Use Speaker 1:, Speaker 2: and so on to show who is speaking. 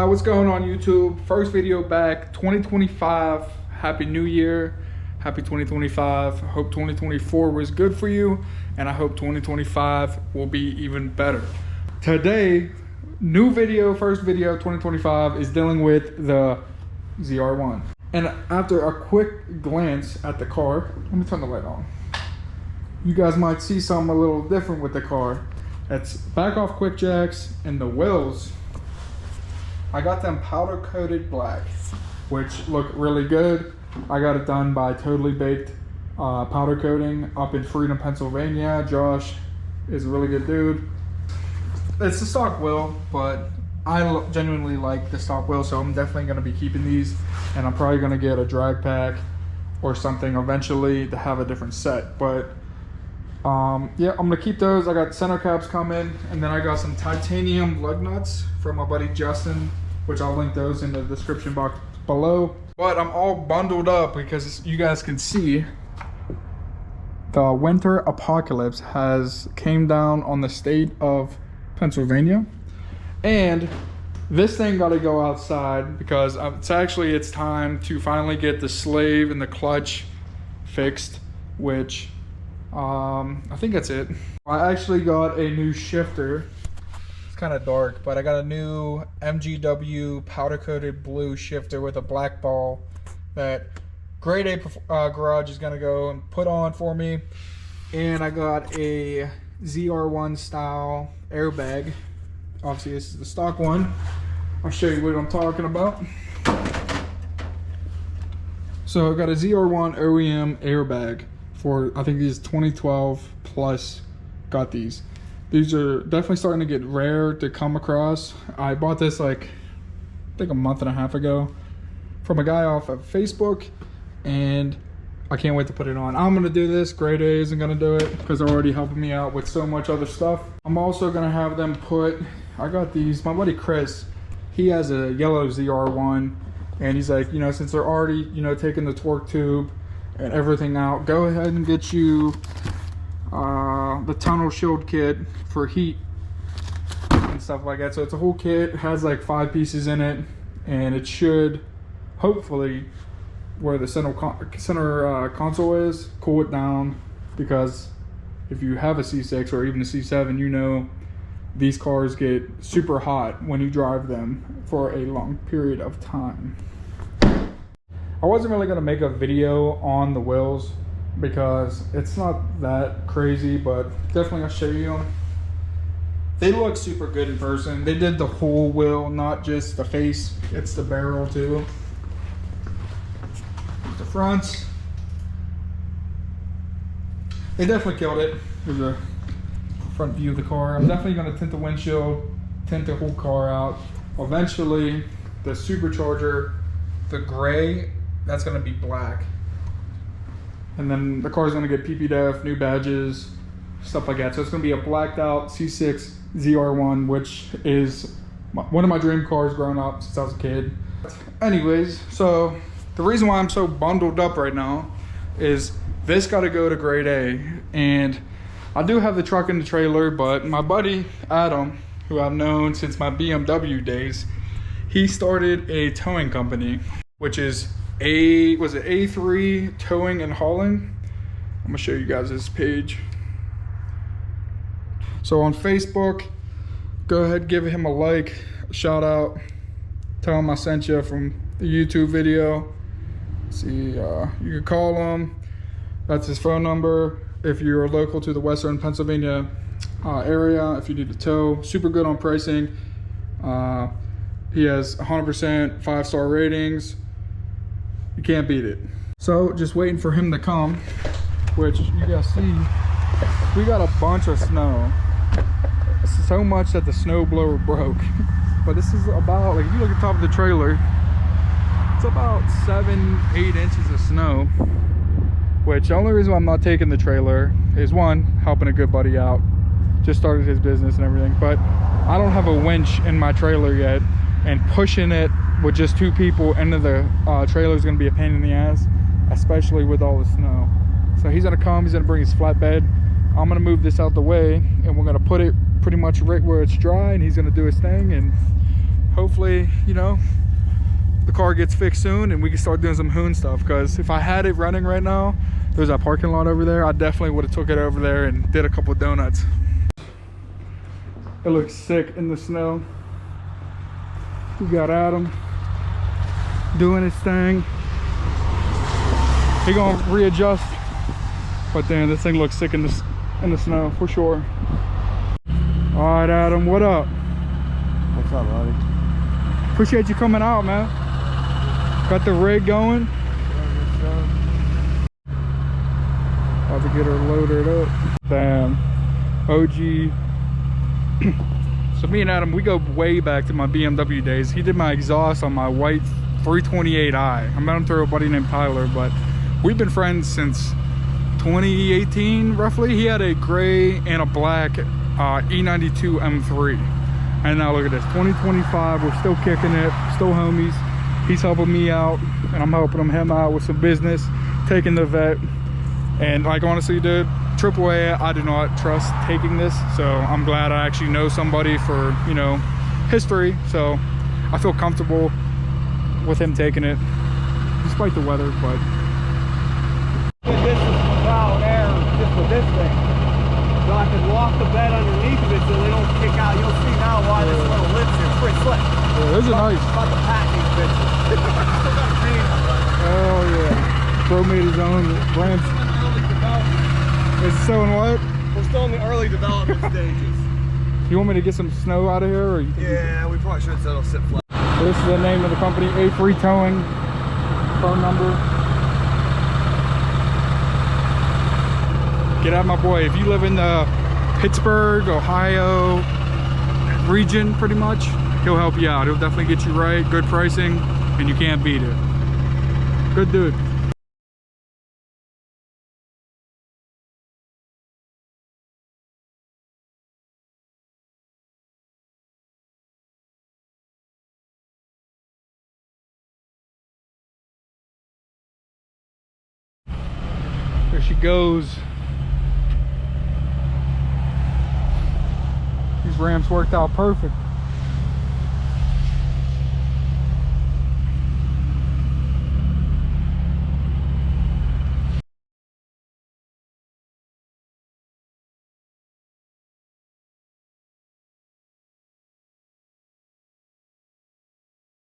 Speaker 1: What's going on YouTube? First video back, 2025. Happy New Year. Happy 2025. Hope 2024 was good for you, and I hope 2025 will be even better. Today, new video, first video 2025 is dealing with the ZR1. And after a quick glance at the car, let me turn the light on. You guys might see something a little different with the car. It's back off quick jacks, and the wheels, I got them powder coated black, which look really good. I got it done by Totally Baked powder coating up in Freedom, Pennsylvania. Josh is a really good dude. It's a stock wheel, but I genuinely like the stock wheel, so I'm definitely going to be keeping these, and I'm probably going to get a drag pack or something eventually to have a different set. But yeah, I'm gonna keep those. I got center caps coming, and then I got some titanium lug nuts from my buddy Justin, which I'll link those in the description box below. But I'm all bundled up because you guys can see the winter apocalypse has came down on the state of Pennsylvania, and this thing got to go outside because it's time to finally get the slave and the clutch fixed, which I think that's it. I actually got a new shifter. It's kind of dark, but I got a new MGW powder coated blue shifter with a black ball that Grade A Garage is gonna go and put on for me. And I got a ZR1 style airbag. Obviously this is the stock one. I'll show you what I'm talking about. So I got a ZR1 OEM airbag for, I think these 2012 plus got these. These are definitely starting to get rare to come across. I bought this like, I think a month and a half ago from a guy off of Facebook, and I can't wait to put it on. I'm gonna do this. Grade A isn't gonna do it because they're already helping me out with so much other stuff. I'm also gonna have them put, I got these, my buddy Chris, he has a yellow ZR1, and he's like, you know, since they're already, you know, taking the torque tube and everything out, go ahead and get you the tunnel shield kit for heat and stuff like that. So it's a whole kit, it has like 5 pieces in it, and it should hopefully, where the center console is, cool it down, because if you have a C6 or even a C7, you know these cars get super hot when you drive them for a long period of time. I wasn't really going to make a video on the wheels because it's not that crazy, but definitely I'll show you them. They look super good in person. They did the whole wheel, not just the face, it's the barrel too. The fronts, they definitely killed it. Here's a front view of the car. I'm definitely going to tint the windshield, tint the whole car out. Eventually, the supercharger, the gray, that's going to be black. And then the car's going to get PPDF, new badges, stuff like that. So it's going to be a blacked out C6 ZR1, which is one of my dream cars growing up since I was a kid. Anyways, so the reason why I'm so bundled up right now is this got to go to Grade A. And I do have the truck and the trailer, but my buddy Adam, who I've known since my BMW days, he started a towing company, which is A3 Towing and Hauling. I'm gonna show you guys this page. So on Facebook, go ahead, give him a like, a shout out, tell him I sent you from the YouTube video. See, you can call him. That's his phone number. If you're local to the Western Pennsylvania area, if you need to tow, super good on pricing. He has 100% 5-star ratings. You can't beat it. So just waiting for him to come, which you guys see, we got a bunch of snow. It's so much that the snow blower broke. But this is about, like, if you look at the top of the trailer, it's about 7-8 inches of snow. Which the only reason why I'm not taking the trailer is, one, helping a good buddy out, just started his business and everything, but I don't have a winch in my trailer yet, and pushing it with just 2 people into the trailer is going to be a pain in the ass, especially with all the snow. So he's going to come, he's going to bring his flatbed, I'm going to move this out the way, and we're going to put it pretty much right where it's dry, and he's going to do his thing, and hopefully, you know, the car gets fixed soon and we can start doing some hoon stuff. Because if I had it running right now, there's that parking lot over there, I definitely would have took it over there and did a couple of donuts. It looks sick in the snow. We got Adam doing his thing. He gonna readjust, but then this thing looks sick in the snow for sure. All right, Adam, what up?
Speaker 2: What's up, buddy?
Speaker 1: Appreciate you coming out, man. Got the rig going. About to get her loaded up. Damn. OG. So me and Adam, we go way back to my BMW days. He did my exhaust on my white 328i. I met him through a buddy named Tyler, but we've been friends since 2018, roughly. He had a gray and a black E92 M3. And now look at this, 2025, we're still kicking it, still homies. He's helping me out, and I'm helping him out with some business, taking the vet. And like, honestly, dude, AAA, I do not trust taking this. So I'm glad I actually know somebody for, you know, history. So I feel comfortable with him taking it, despite the weather, but.
Speaker 2: This is trial and error just with this thing. So I can lock the bed underneath of it so they don't kick out. You'll see now why this little lip's here. It's pretty slick.
Speaker 1: Yeah, this is nice.
Speaker 2: About to pack these bitches. Still got a paint on it.
Speaker 1: Oh yeah. Bro made his own ramp. It's still in what?
Speaker 2: We're still in the early development stages.
Speaker 1: You want me to get some snow out of here? Or
Speaker 2: Yeah, we probably should, so it'll sit flat.
Speaker 1: This is the name of the company, A3 Towing. Phone number. Get out, my boy. If you live in the Pittsburgh, Ohio region, pretty much, he'll help you out. He'll definitely get you right, good pricing, and you can't beat it. Good dude. There she goes. These ramps worked out perfect.